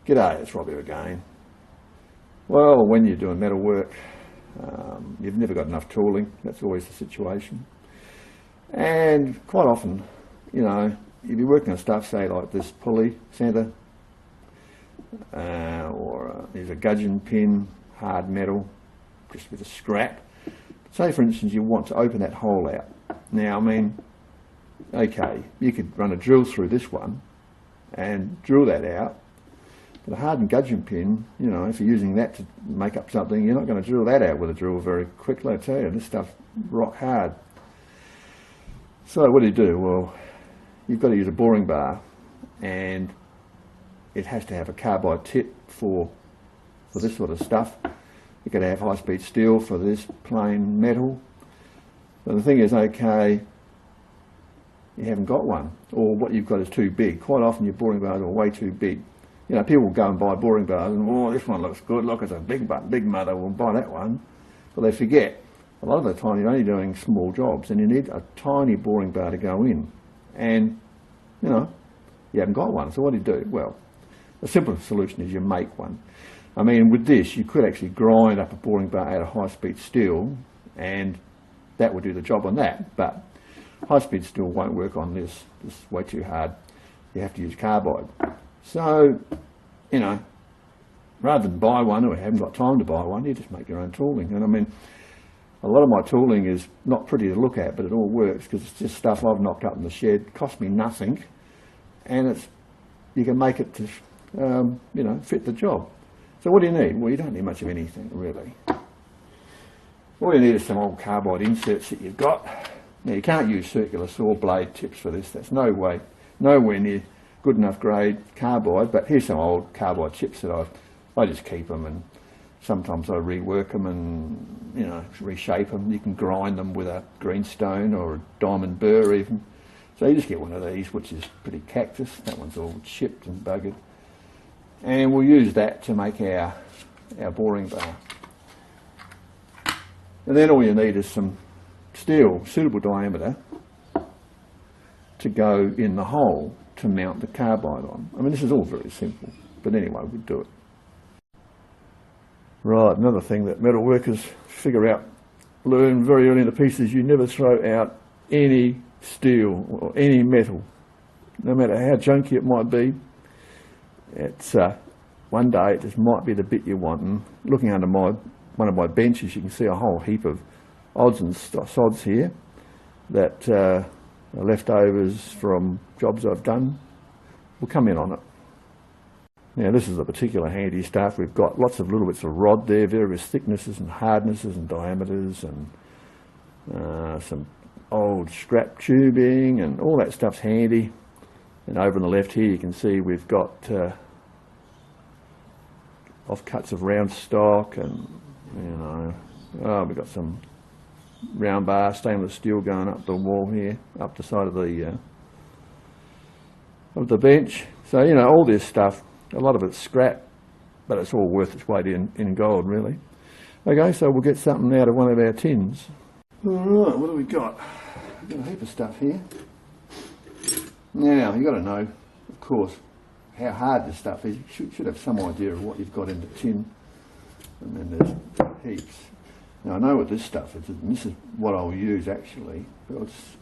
G'day, it's Robbie again. Well, when you're doing metal work, you've never got enough tooling. That's always the situation. And quite often, you know, you'll be working on stuff, say like this pulley centre, or there's a gudgeon pin, hard metal, just with a scrap. Say for instance you want to open that hole out. Now I mean, okay, you could run a drill through this one and drill that out. But a hardened gudgeon pin, you know, if you're using that to make up something, you're not going to drill that out with a drill very quickly. I tell you, this stuff's rock hard. So what do? Well, you've got to use a boring bar, and it has to have a carbide tip for this sort of stuff. You've got to have high-speed steel for this plain metal. But the thing is, okay, you haven't got one, or what you've got is too big. Quite often your boring bars are way too big. You know, people will go and buy boring bars and, oh, this one looks good, look, it's a big mother, we'll buy that one. But they forget, a lot of the time you're only doing small jobs and you need a tiny boring bar to go in. And, you know, you haven't got one, so what do? Well, the simplest solution is you make one. I mean, with this, you could actually grind up a boring bar out of high-speed steel, and that would do the job on that. But high-speed steel won't work on this. This is way too hard. You have to use carbide. So, you know, rather than buy one, or you haven't got time to buy one, you just make your own tooling. And I mean, a lot of my tooling is not pretty to look at, but it all works because it's just stuff I've knocked up in the shed. It cost me nothing, and you can make it to, you know, fit the job. So what do you need? Well, you don't need much of anything, really. All you need is some old carbide inserts that you've got. Now, you can't use circular saw blade tips for this. That's nowhere near good enough grade carbide, but here's some old carbide chips that I just keep them, and sometimes I rework them and, you know, reshape them. You can grind them with a greenstone or a diamond burr even. So you just get one of these, which is pretty cactus. That one's all chipped and buggered. And we'll use that to make our boring bar. And then all you need is some steel, suitable diameter, to go in the hole to mount the carbide on. I mean, this is all very simple, but anyway, we'll do it. Right, another thing that metal workers learn very early in the piece is you never throw out any steel or any metal, no matter how junky it might be. It's one day it just might be the bit you want. And looking under one of my benches, you can see a whole heap of odds and sods here that are leftovers from jobs I've done. We'll come in on it. Now this is the particular handy stuff. We've got lots of little bits of rod there, various thicknesses and hardnesses and diameters, and some old scrap tubing, and all that stuff's handy. And over on the left here you can see we've got offcuts of round stock, and, you know, we've got some round bar stainless steel going up the wall here, up the side of the bench. So, you know, all this stuff, a lot of it's scrap, but it's all worth its weight in gold, really. Okay, so we'll get something out of one of our tins. Alright, what do we got? We've got a heap of stuff here. Now, you've got to know, of course, how hard this stuff is. You should have some idea of what you've got in the tin. And then there's heaps. Now I know what this stuff is, and this is what I'll use actually.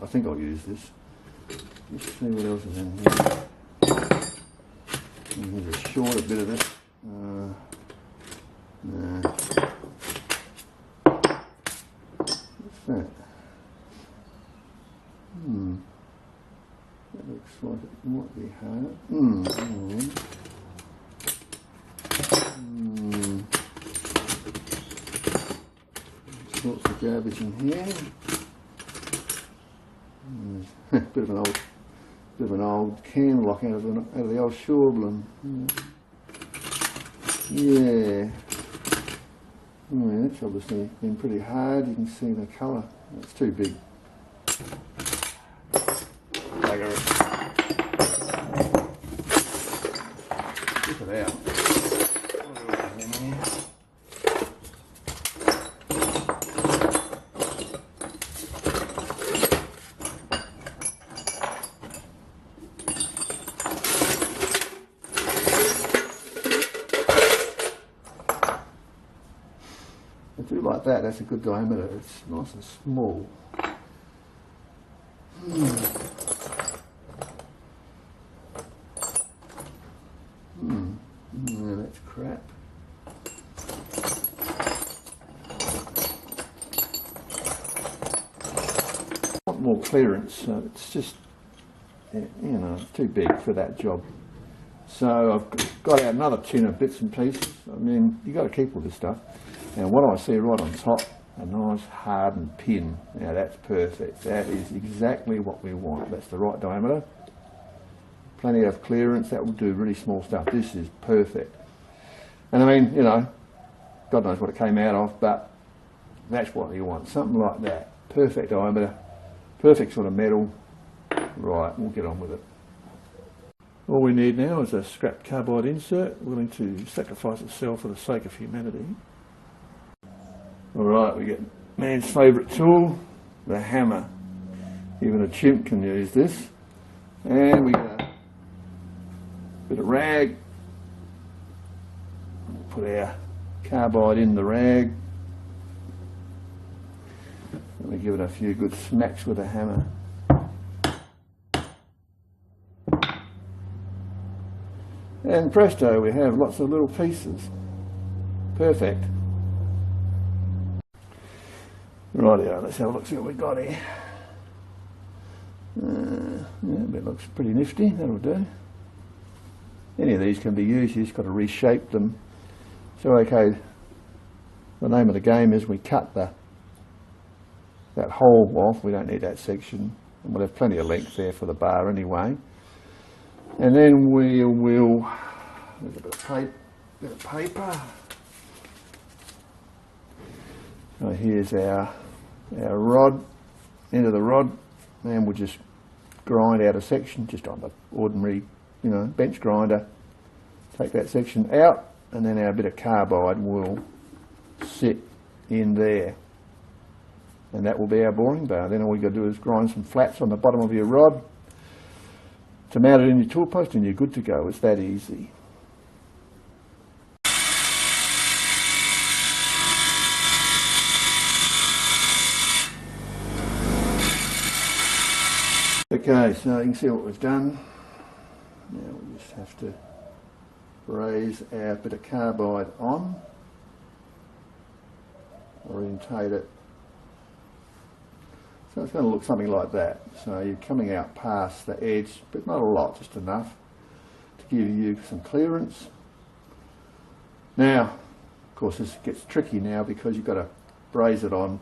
I think I'll use this. Let's see what else is in here. And here's a shorter bit of this. What's that? That looks like it might be hard. Lots of garbage in here. Bit of an old can lock out of the old Shorblen. Yeah. That's obviously been pretty hard. You can see the colour. It's too big. Bugger it. Look it out. do like that, that's a good diameter. It's nice and small. No, that's crap. I want more clearance, so it's just, you know, too big for that job. So I've got out another tin of bits and pieces. I mean, you've got to keep all this stuff. And what I see right on top, a nice hardened pin. Now that's perfect. That is exactly what we want. That's the right diameter. Plenty of clearance. That will do really small stuff. This is perfect. And I mean, you know, God knows what it came out of, but that's what you want. Something like that. Perfect diameter. Perfect sort of metal. Right, we'll get on with it. All we need now is a scrap carbide insert, willing to sacrifice itself for the sake of humanity. Alright, we get man's favourite tool, the hammer. Even a chimp can use this. And we get a bit of rag. Put our carbide in the rag. And we give it a few good smacks with a hammer. And presto, we have lots of little pieces. Perfect. Rightio, let's have a look, see what we've got here. Yeah, it looks pretty nifty, that'll do. Any of these can be used, you just got to reshape them. So okay, the name of the game is we cut that hole off, we don't need that section. And we'll have plenty of length there for the bar anyway. And then we will, there's a bit of paper. So here's our rod, end of the rod, and we'll just grind out a section just on the ordinary, you know, bench grinder. Take that section out, and then our bit of carbide will sit in there. And that will be our boring bar. Then all you got to do is grind some flats on the bottom of your rod to mount it in your tool post, and you're good to go. It's that easy. Okay, so you can see what we've done. Now we just have to braze our bit of carbide on, orientate it. So it's going to look something like that. So you're coming out past the edge, but not a lot, just enough to give you some clearance. Now, of course, this gets tricky now because you've got to braze it on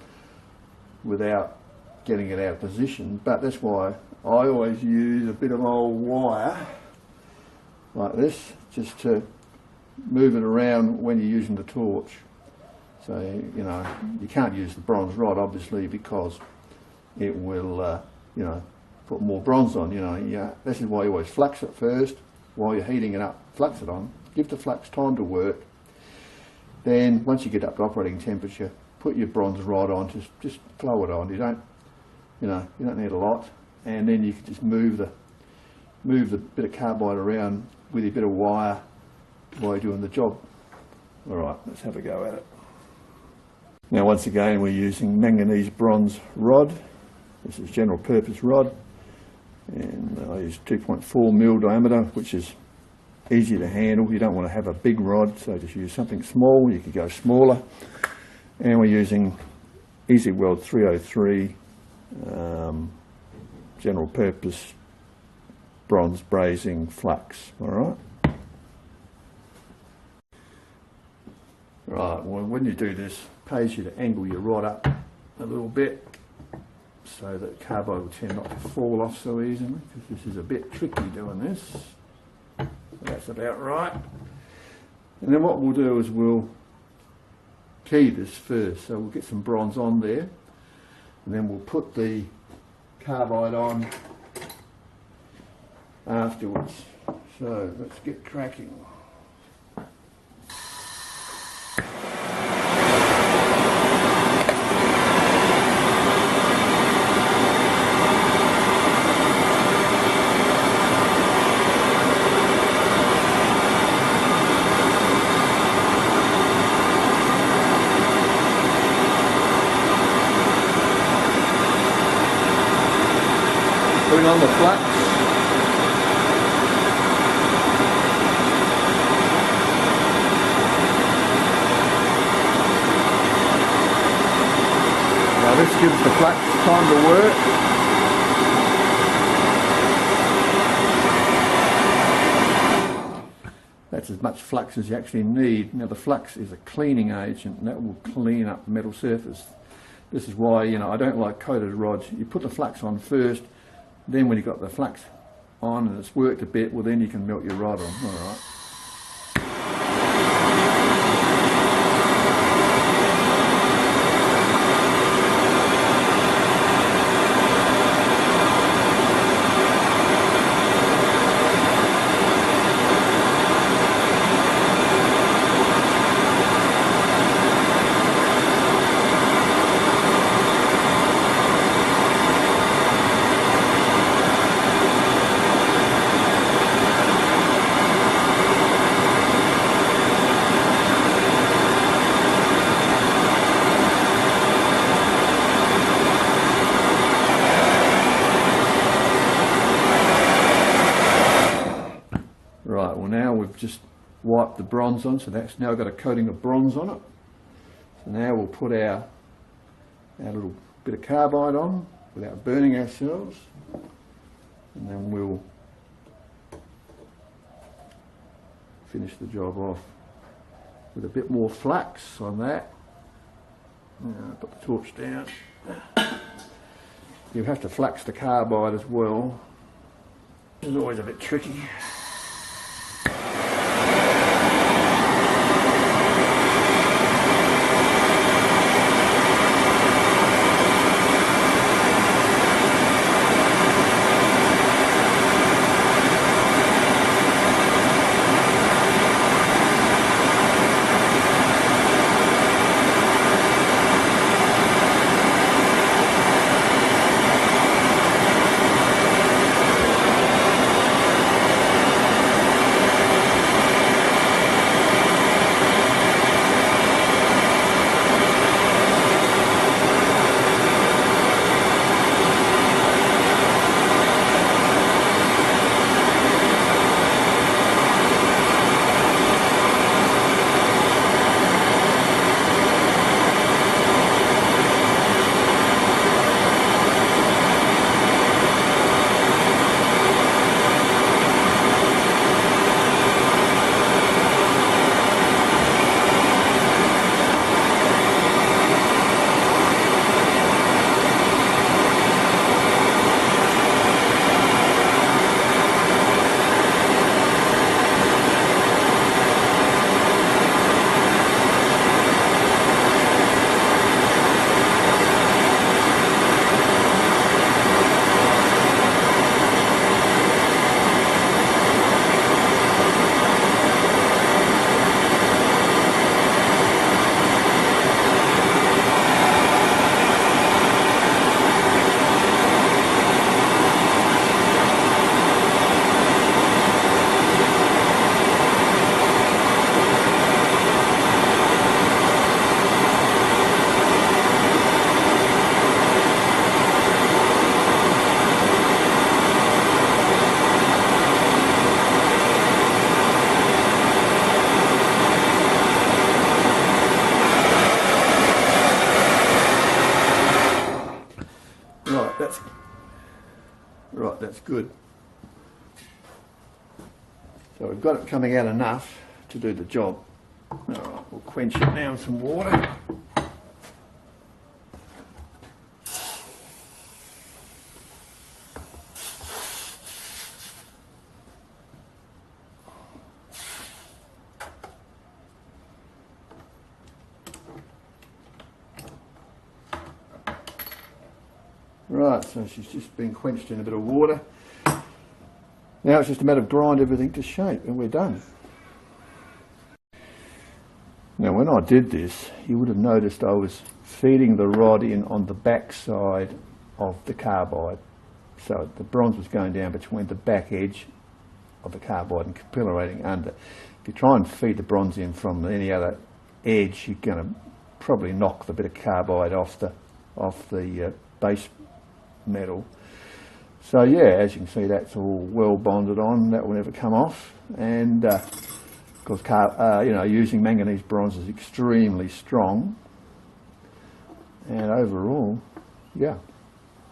without getting it out of position, but that's why I always use a bit of old wire like this, just to move it around when you're using the torch. So, you know, you can't use the bronze rod obviously because it will, you know, put more bronze on, you know. Yeah, this is why you always flux it first, while you're heating it up, flux it on, give the flux time to work. Then, once you get up to operating temperature, put your bronze rod on, just flow it on. You don't, you know, you don't need a lot. And then you can just move the bit of carbide around with your bit of wire while you're doing the job. Alright, let's have a go at it. Now once again we're using manganese bronze rod. This is general purpose rod, and I use 2.4mm diameter, which is easy to handle. You don't want to have a big rod, so just use something small. You could go smaller. And we're using Easy Weld 303 general purpose bronze brazing flux. Alright. Right, well, when you do this, it pays you to angle your rod up a little bit so that carbide will tend not to fall off so easily, because this is a bit tricky doing this. So that's about right. And then what we'll do is we'll key this first. So we'll get some bronze on there, and then we'll put the carbide on afterwards. So let's get cracking. flux. Now this gives the flux time to work. That's as much flux as you actually need. Now the flux is a cleaning agent and that will clean up the metal surface. This is why, you know, I don't like coated rods. You put the flux on first, then when you've got the flux on and it's worked a bit, well then you can melt your rod on. Alright. Right, well now we've just wiped the bronze on, so that's now got a coating of bronze on it. So now we'll put our little bit of carbide on without burning ourselves, and then we'll finish the job off with a bit more flux on that. Now, put the torch down. You have to flux the carbide as well. It's always a bit tricky. That's good. So we've got it coming out enough to do the job. Alright, we'll quench it now in some water. Right, so she's just been quenched in a bit of water. Now it's just a matter of grind everything to shape and we're done. Now when I did this, you would have noticed I was feeding the rod in on the back side of the carbide. So the bronze was going down between the back edge of the carbide and capillating under. If you try and feed the bronze in from any other edge, you're going to probably knock the bit of carbide off the base metal. So yeah, as you can see, that's all well bonded on. That will never come off. And of course, using manganese bronze is extremely strong. And overall, yeah,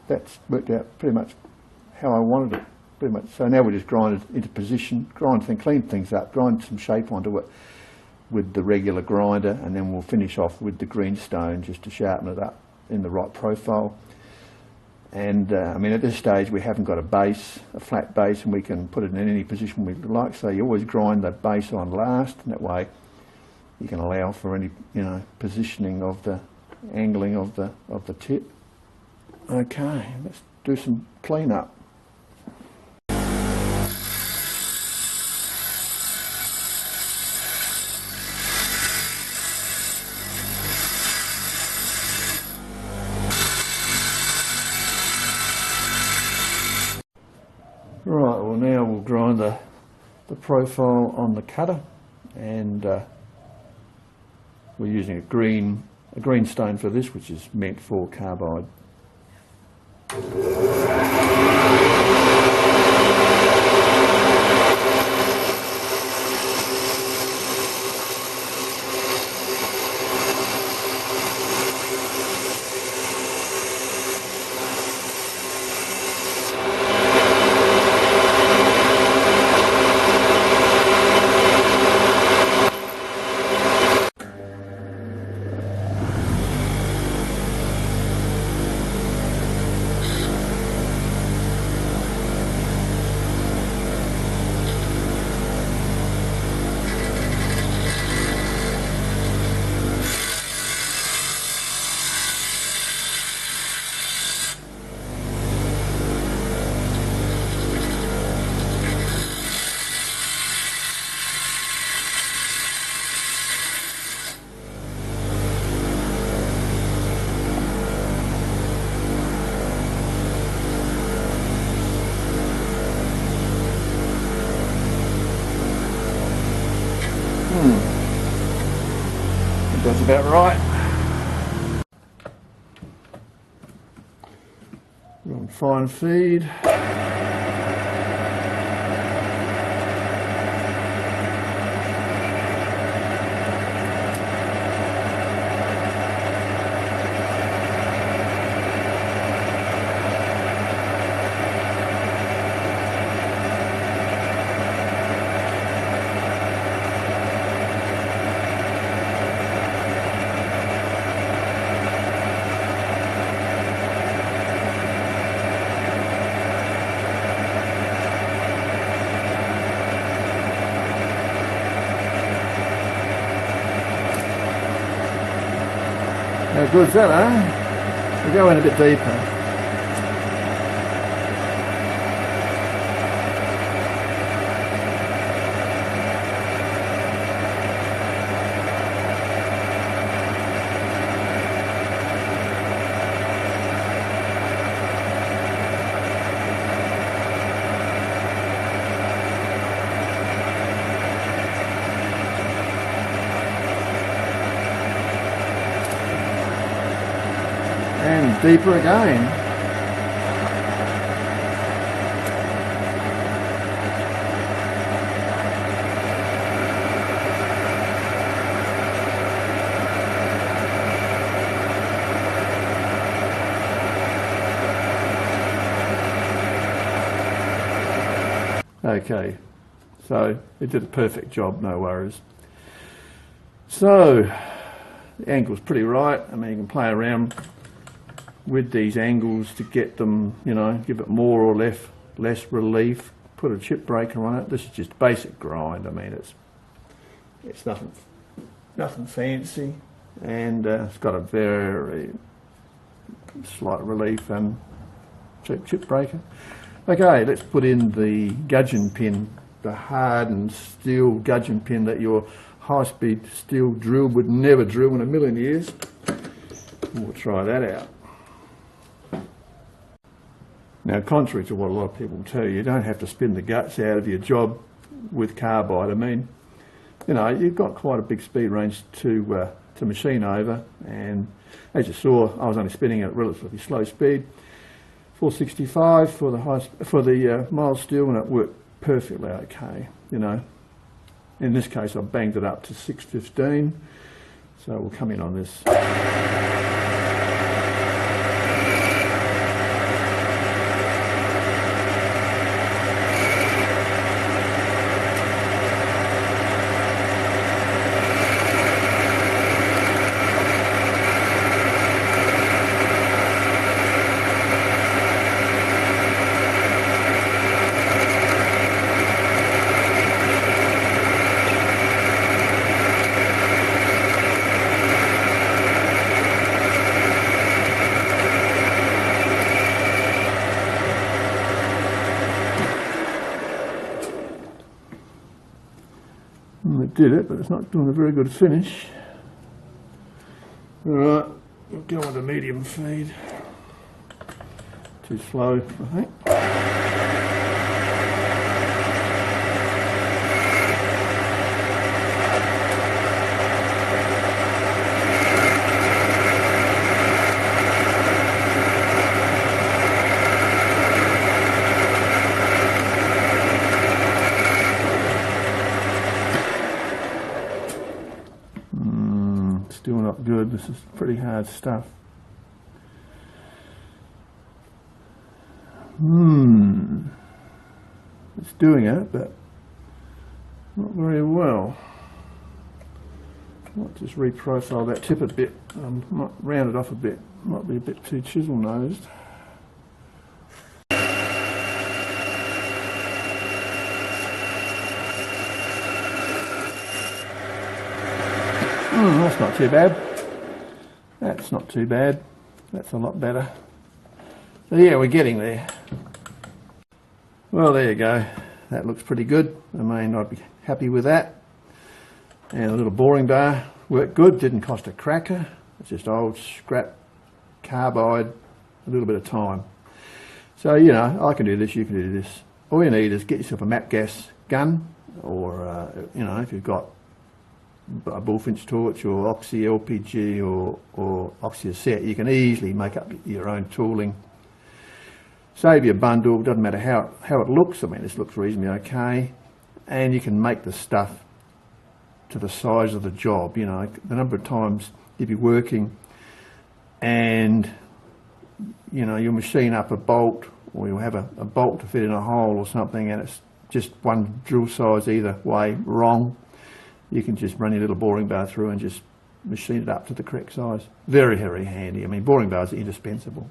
that's worked out pretty much how I wanted it. Pretty much. So now we just grind it into position, clean things up, grind some shape onto it with the regular grinder, and then we'll finish off with the greenstone just to sharpen it up in the right profile. And I mean, at this stage we haven't got a base, a flat base, and we can put it in any position we like. So you always grind the base on last, and that way you can allow for any, positioning of the angling of the tip. Okay, let's do some clean up. Right, well now we'll grind the profile on the cutter, and we're using a green stone for this, which is meant for carbide. That's about right. We're on fine feed. How good's that, eh? We'll go in a bit deeper. And deeper again. Okay, so it did a perfect job, no worries. So the angle's pretty right. I mean, you can play around with these angles to get them, give it more or less relief. Put a chip breaker on it. This is just basic grind. I mean, it's nothing fancy, and it's got a very slight relief and chip breaker. Okay, let's put in the gudgeon pin, the hardened steel gudgeon pin that your high-speed steel drill would never drill in a million years. We'll try that out. Now, contrary to what a lot of people tell you, you don't have to spin the guts out of your job with carbide. I mean, you've got quite a big speed range to machine over, and as you saw, I was only spinning at relatively slow speed. 465 for the mild steel, and it worked perfectly okay, you know. In this case I banged it up to 615, so we'll come in on this. It did it, but it's not doing a very good finish. Alright, we'll go on to medium feed. Too slow, I think. Still not good. This is pretty hard stuff. It's doing it, but not very well. Might just reprofile that tip a bit. Might round it off a bit. Might be a bit too chisel nosed. That's not too bad. That's not too bad. That's a lot better. So yeah, we're getting there. Well, there you go. That looks pretty good. I mean, I'd be happy with that. And a little boring bar worked good. Didn't cost a cracker. It's just old scrap carbide, a little bit of time. So, you know, I can do this, you can do this. All you need is get yourself a MAP gas gun, or, you know, if you've got a Bullfinch torch or Oxy LPG or Oxy set, you can easily make up your own tooling. Save your bundle, doesn't matter how it looks. I mean, this looks reasonably okay, and you can make the stuff to the size of the job. You know, the number of times you'll be working and, you know, you'll machine up a bolt, or you'll have a bolt to fit in a hole or something, and it's just one drill size either way wrong. You can just run your little boring bar through and just machine it up to the correct size. Very, very handy. I mean, boring bars are indispensable.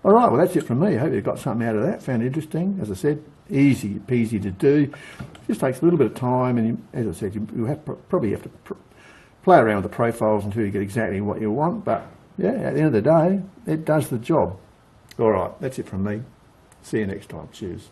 All right, well, that's it from me. I hope you got something out of that. Found it interesting. As I said, easy peasy to do. Just takes a little bit of time, and you, as I said, you probably have to play around with the profiles until you get exactly what you want. But yeah, at the end of the day, it does the job. All right, that's it from me. See you next time. Cheers.